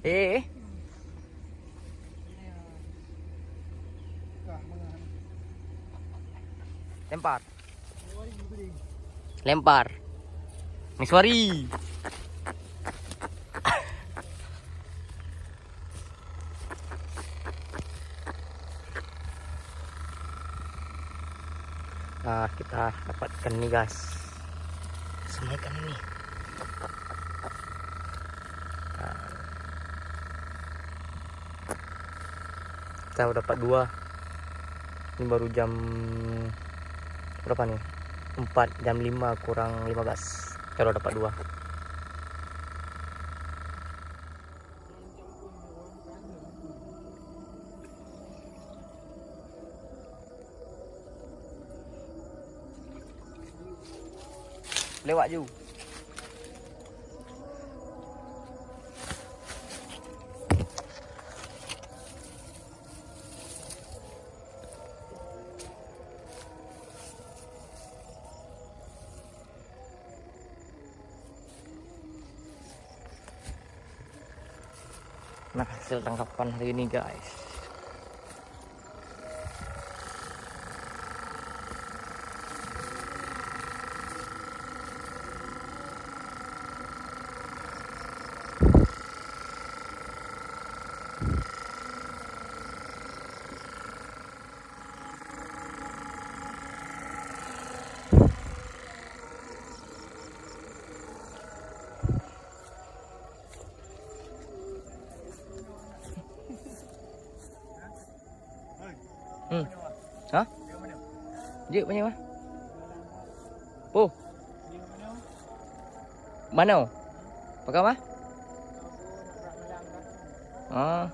Eh. Lempar. Lempar. Miswari. Nah, kita dapatkan nih guys. Semua ikan ini. Nah, kita udah dapat 2. Ini baru jam berapa nih? 4, jam 5 kurang 15. Kita udah dapat 2. Lewat je. Nah, hasil tangkapan hari ini guys. Hah? Dia banyak mah? Oh. Mana? Pakai apa? Ah.